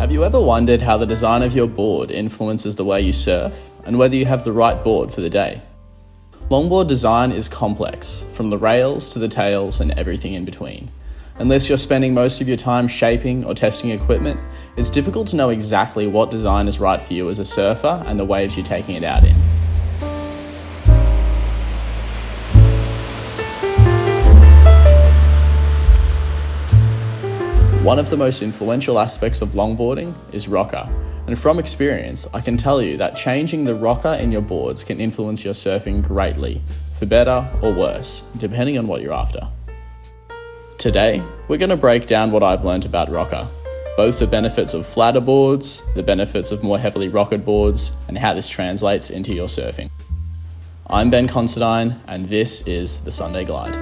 Have you ever wondered how the design of your board influences the way you surf and whether you have the right board for the day? Longboard design is complex, from the rails to the tails and everything in between. Unless you're spending most of your time shaping or testing equipment, it's difficult to know exactly what design is right for you as a surfer and the waves you're taking it out in. One of the most influential aspects of longboarding is rocker, and from experience, I can tell you that changing the rocker in your boards can influence your surfing greatly, for better or worse, depending on what you're after. Today, we're going to break down what I've learned about rocker, both the benefits of flatter boards, the benefits of more heavily rockered boards, and how this translates into your surfing. I'm Ben Considine, and this is the Sunday Glide.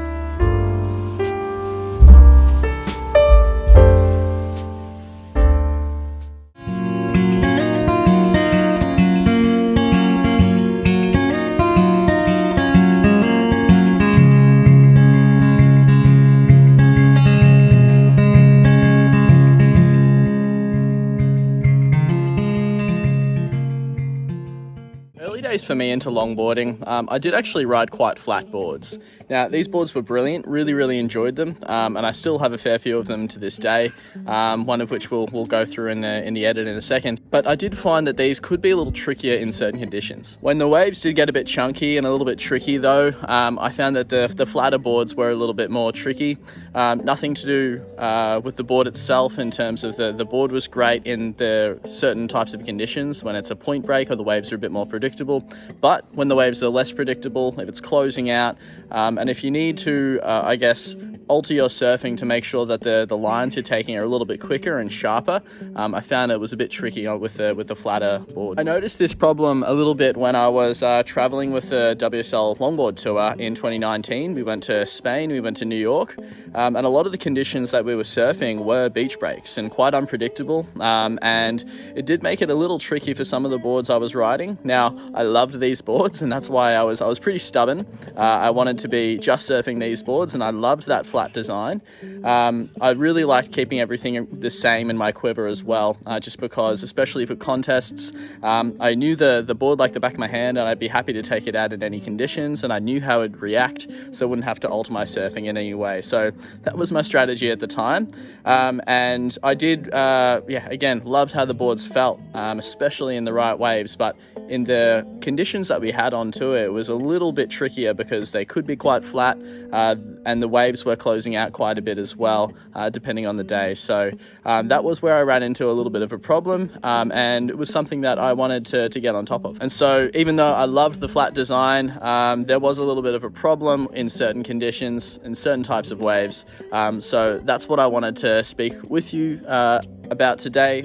Early days for me into longboarding, I did actually ride quite flat boards. Now, these boards were brilliant, really enjoyed them, and I still have a fair few of them to this day, one of which we'll go through in the edit in a second. But I did find that these could be a little trickier in certain conditions. When the waves did get a bit chunky and a little bit tricky though, I found that the flatter boards were a little bit more tricky. Nothing to do with the board itself in terms of the board was great in the certain types of conditions when it's a point break or the waves are a bit more predictable. But when the waves are less predictable, if it's closing out, and if you need to, alter your surfing to make sure that the lines you're taking are a little bit quicker and sharper, I found it was a bit tricky with the flatter board. I noticed this problem a little bit when I was traveling with the WSL longboard tour in 2019. We went to Spain, we went to New York, and a lot of the conditions that we were surfing were beach breaks and quite unpredictable, and it did make it a little tricky for some of the boards I was riding. Now, I loved these boards, and that's why I was pretty stubborn. I wanted to be just surfing these boards, and I loved that flat design. I really liked keeping everything the same in my quiver as well, just because, especially for contests, I knew the board like the back of my hand, and I'd be happy to take it out in any conditions, and I knew how it'd react, so I wouldn't have to alter my surfing in any way. So that was my strategy at the time, and I did, again, loved how the boards felt, especially in the right waves, but in the conditions that we had on tour, it was a little bit trickier because they could be quite flat, and the waves were closing out quite a bit as well, depending on the day. So that was where I ran into a little bit of a problem, and it was something that I wanted to get on top of. And so even though I loved the flat design, there was a little bit of a problem in certain conditions, in certain types of waves. So that's what I wanted to speak with you about today,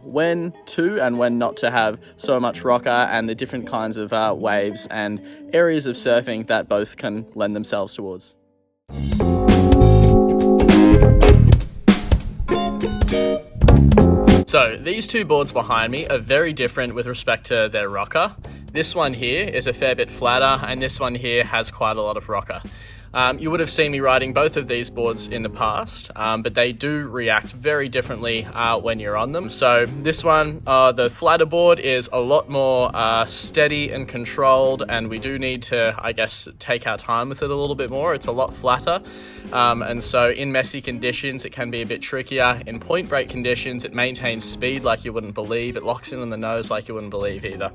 when to and when not to have so much rocker, and the different kinds of waves and areas of surfing that both can lend themselves towards. So these two boards behind me are very different with respect to their rocker. This one here is a fair bit flatter, and this one here has quite a lot of rocker. You would have seen me riding both of these boards in the past, but they do react very differently when you're on them. So this one, the flatter board, is a lot more steady and controlled, and we do need to, take our time with it a little bit more. It's a lot flatter, and so in messy conditions, it can be a bit trickier. In point break conditions, it maintains speed like you wouldn't believe. It locks in on the nose like you wouldn't believe either.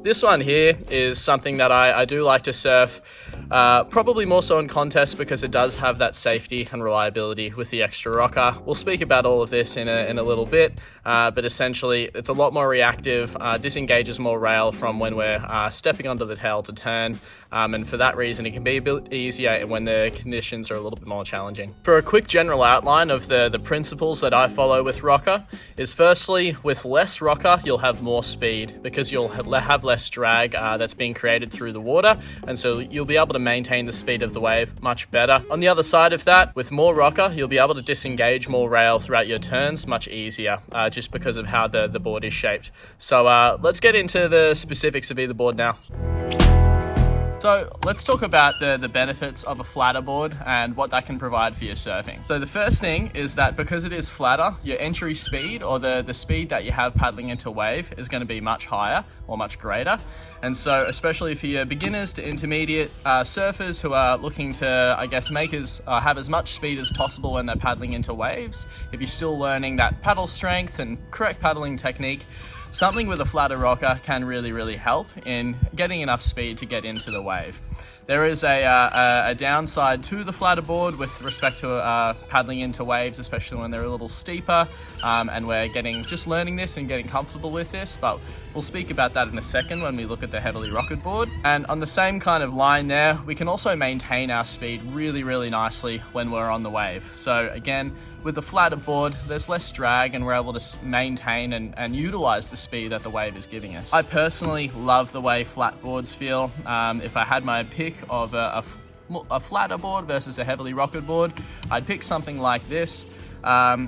This one here is something that I do like to surf, probably more so in contests because it does have that safety and reliability with the extra rocker. We'll speak about all of this in a little bit, but essentially it's a lot more reactive, disengages more rail from when we're stepping onto the tail to turn, and for that reason it can be a bit easier when the conditions are a little bit more challenging. For a quick general outline of the principles that I follow with rocker is, firstly, with less rocker you'll have more speed because you'll have less drag that's being created through the water, and so you'll be able to maintain the speed of the wave much better. On the other side of that, with more rocker, you'll be able to disengage more rail throughout your turns much easier, just because of how the board is shaped. So let's get into the specifics of either board now. So let's talk about the benefits of a flatter board and what that can provide for your surfing. So the first thing is that because it is flatter, your entry speed, or the speed that you have paddling into a wave, is going to be much higher or much greater. And so especially for your beginners to intermediate surfers who are looking to, I guess, have as much speed as possible when they're paddling into waves, if you're still learning that paddle strength and correct paddling technique, something with a flatter rocker can really help in getting enough speed to get into the wave. There is a downside to the flatter board with respect to paddling into waves, especially when they're a little steeper, and we're just learning this and getting comfortable with this, but we'll speak about that in a second when we look at the heavily rockered board. And on the same kind of line there, we can also maintain our speed really nicely when we're on the wave. So again, with the flatter board, there's less drag and we're able to maintain and utilize the speed that the wave is giving us. I personally love the way flat boards feel. If I had my pick of a flatter board versus a heavily rockered board, I'd pick something like this.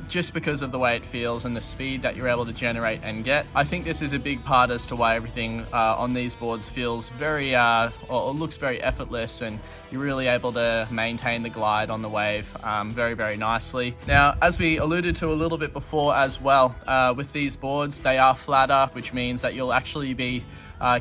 Just because of the way it feels and the speed that you're able to generate and get. I think this is a big part as to why everything on these boards feels very, or looks very effortless, and you're really able to maintain the glide on the wave very nicely. Now, as we alluded to a little bit before as well, with these boards, they are flatter, which means that you'll actually be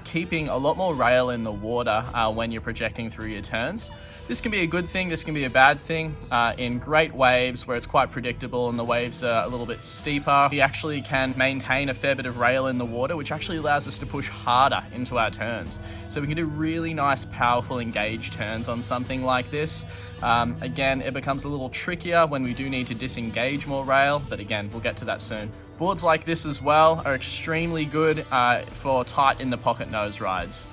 keeping a lot more rail in the water when you're projecting through your turns. This can be a good thing, this can be a bad thing. In great waves where it's quite predictable and the waves are a little bit steeper, we actually can maintain a fair bit of rail in the water, which actually allows us to push harder into our turns. So we can do really nice, powerful, engaged turns on something like this. Again, it becomes a little trickier when we do need to disengage more rail, but again, we'll get to that soon. Boards like this as well are extremely good for tight in the pocket nose rides.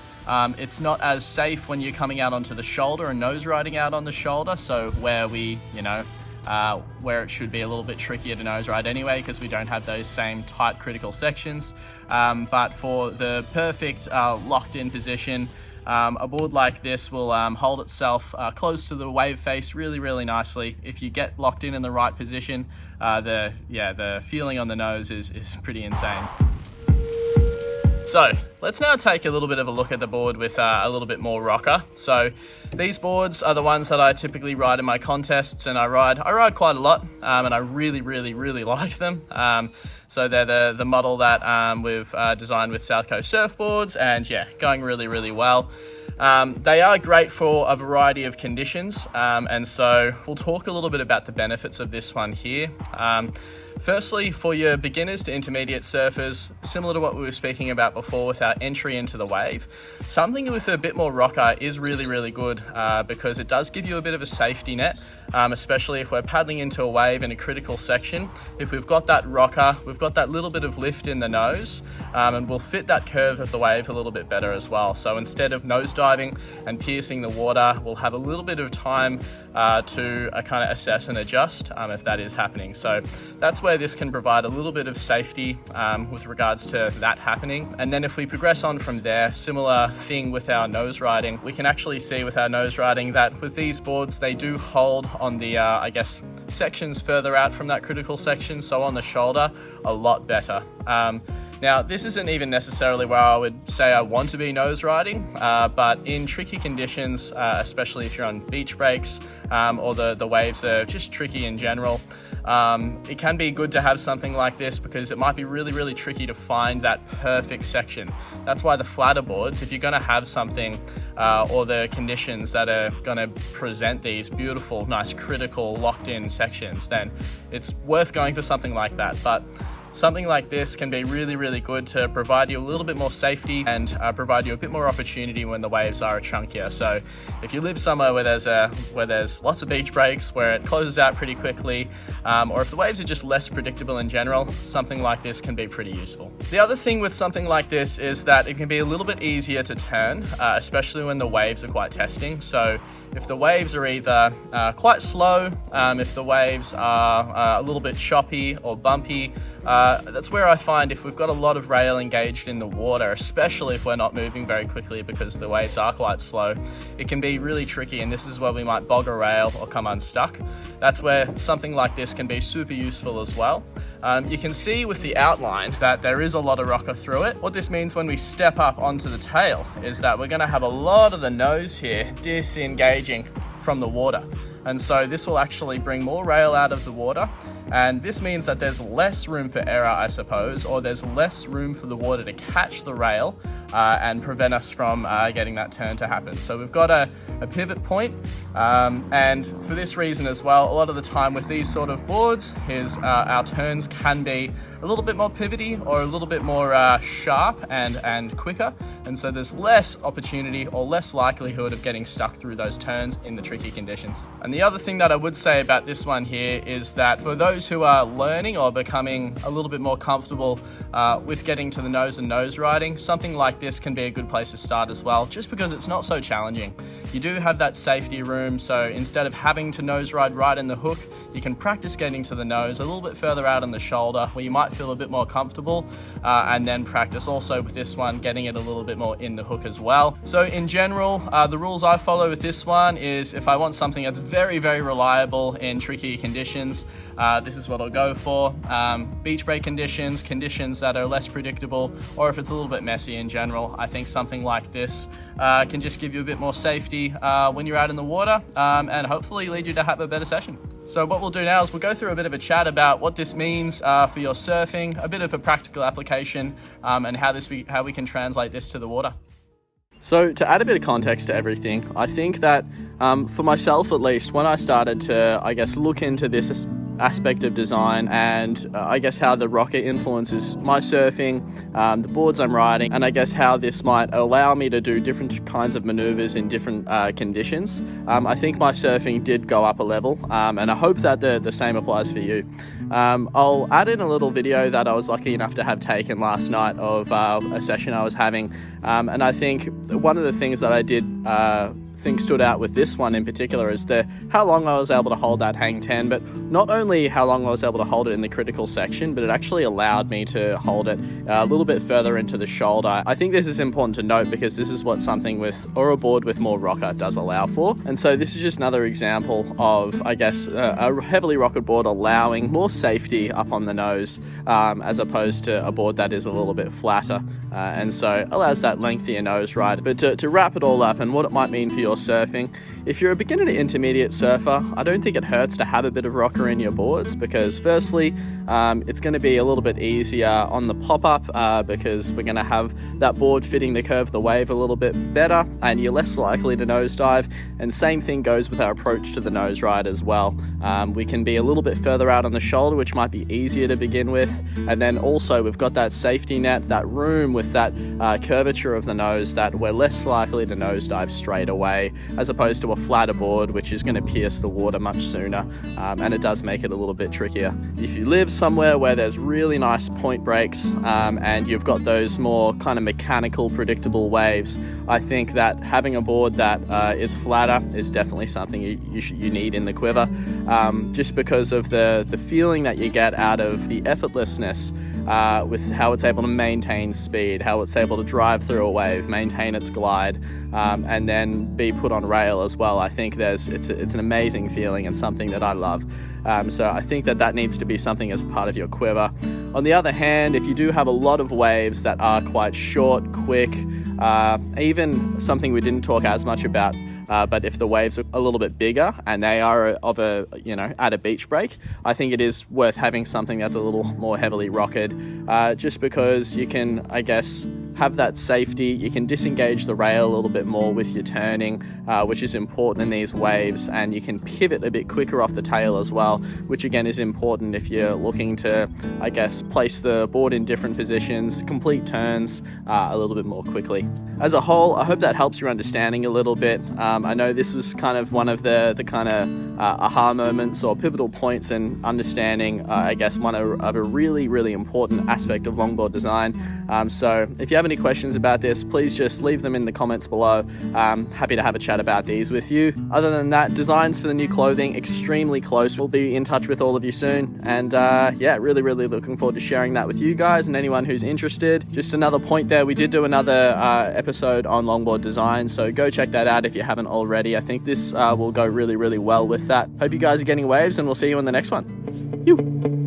It's not as safe when you're coming out onto the shoulder and nose riding out on the shoulder, so where it should be a little bit trickier to nose ride anyway because we don't have those same tight critical sections. But for the perfect locked in position, a board like this will hold itself close to the wave face really nicely. If you get locked in the right position, the feeling on the nose is pretty insane. So let's now take a little bit of a look at the board with a little bit more rocker. So these boards are the ones that I typically ride in my contests, and I ride quite a lot, and I really like them. So they're the model that we've designed with South Coast Surfboards, and yeah, going really well. They are great for a variety of conditions, and so we'll talk a little bit about the benefits of this one here. Firstly, for your beginners to intermediate surfers, similar to what we were speaking about before with our entry into the wave, something with a bit more rocker is really good because it does give you a bit of a safety net, especially if we're paddling into a wave in a critical section. If we've got that rocker, we've got that little bit of lift in the nose, and we'll fit that curve of the wave a little bit better as well. So instead of nose diving and piercing the water, we'll have a little bit of time to kind of assess and adjust if that is happening. So that's where this can provide a little bit of safety with regards to that happening. And then if we progress on from there, similar thing with our nose riding, we can actually see with our nose riding that with these boards, they do hold on the, I guess, sections further out from that critical section, so on the shoulder, a lot better. Now, this isn't even necessarily where I would say I want to be nose riding, but in tricky conditions, especially if you're on beach breaks or the waves are just tricky in general, it can be good to have something like this because it might be really tricky to find that perfect section. That's why the flatter boards, if you're going to have something or the conditions that are going to present these beautiful, nice, critical, locked-in sections, then it's worth going for something like that. But something like this can be really good to provide you a little bit more safety and provide you a bit more opportunity when the waves are chunkier. So if you live somewhere where there's lots of beach breaks, where it closes out pretty quickly, or if the waves are just less predictable in general, something like this can be pretty useful. The other thing with something like this is that it can be a little bit easier to turn, especially when the waves are quite testing. So if the waves are either quite slow, if the waves are a little bit choppy or bumpy, that's where I find if we've got a lot of rail engaged in the water, especially if we're not moving very quickly because the waves are quite slow, it can be really tricky, and this is where we might bog a rail or come unstuck. That's where something like this can be super useful as well. You can see with the outline that there is a lot of rocker through it. What this means when we step up onto the tail is that we're going to have a lot of the nose here disengaging from the water. And so this will actually bring more rail out of the water, and this means that there's less room for error, I suppose, or there's less room for the water to catch the rail and prevent us from getting that turn to happen. So we've got a pivot point, and for this reason as well, a lot of the time with these sort of boards is our turns can be a little bit more pivoty or a little bit more sharp and quicker, and so there's less opportunity or less likelihood of getting stuck through those turns in the tricky conditions. And the other thing that I would say about this one here is that for those who are learning or becoming a little bit more comfortable with getting to the nose and nose riding, something like this can be a good place to start as well, just because it's not so challenging. You do have that safety room, so instead of having to nose ride right in the hook, you can practice getting to the nose a little bit further out on the shoulder where you might feel a bit more comfortable, and then practice also with this one getting it a little bit more in the hook as well. So in general, the rules I follow with this one is if I want something that's very, very reliable in tricky conditions, this is what I'll go for. Beach break conditions that are less predictable, or if it's a little bit messy in general, I think something like this can just give you a bit more safety when you're out in the water, and hopefully lead you to have a better session. So what we'll do now is we'll go through a bit of a chat about what this means for your surfing, a bit of a practical application, and how we can translate this to the water. So to add a bit of context to everything, I think that for myself at least, when I started to, I guess, look into this aspect of design and I guess how the rocker influences my surfing, the boards I'm riding, and I guess how this might allow me to do different kinds of maneuvers in different conditions, I think my surfing did go up a level, and I hope that the same applies for you. I'll add in a little video that I was lucky enough to have taken last night of a session I was having, and I think one of the things that I did think stood out with this one in particular is how long I was able to hold that hang 10, but not only how long I was able to hold it in the critical section, but it actually allowed me to hold it a little bit further into the shoulder. I think this is important to note because this is what something with, or a board with more rocker does allow for. And so this is just another example of, I guess, a heavily rockered board allowing more safety up on the nose, as opposed to a board that is a little bit flatter, and so allows that lengthier nose ride. But to wrap it all up and what it might mean for your surfing, if you're a beginner to intermediate surfer, I don't think it hurts to have a bit of rocker in your boards, because firstly, it's going to be a little bit easier on the pop-up because we're going to have that board fitting the curve of the wave a little bit better, and you're less likely to nosedive. And same thing goes with our approach to the nose ride as well. We can be a little bit further out on the shoulder, which might be easier to begin with, and then also we've got that safety net, that room with that curvature of the nose, that we're less likely to nosedive straight away, as opposed to a flatter board which is going to pierce the water much sooner, and it does make it a little bit trickier. If you live somewhere where there's really nice point breaks, and you've got those more kind of mechanical, predictable waves, I think that having a board that is flatter is definitely something you need in the quiver, just because of the feeling that you get out of the effortlessness with how it's able to maintain speed, how it's able to drive through a wave, maintain its glide, and then be put on rail as well. I think it's an amazing feeling and something that I love. So I think that needs to be something as part of your quiver. On the other hand, if you do have a lot of waves that are quite short, quick, even something we didn't talk as much about, but if the waves are a little bit bigger and they are at a beach break, I think it is worth having something that's a little more heavily rockered, just because you can, I guess, have that safety. You can disengage the rail a little bit more with your turning, which is important in these waves, and you can pivot a bit quicker off the tail as well, which again is important if you're looking to, I guess, place the board in different positions, complete turns a little bit more quickly. As a whole, I hope that helps your understanding a little bit. I know this was kind of one of the kind of aha moments or pivotal points in understanding, I guess, one of a really, really important aspect of longboard design. So if you have any questions about this, please just leave them in the comments below. Happy to have a chat about these with you. Other than that, designs for the new clothing, extremely close. We'll be in touch with all of you soon. And yeah, really, really looking forward to sharing that with you guys and anyone who's interested. Just another point there, we did do another episode on longboard design, so go check that out if you haven't already. I think this will go really, really well with that. Hope you guys are getting waves, and we'll see you in the next one.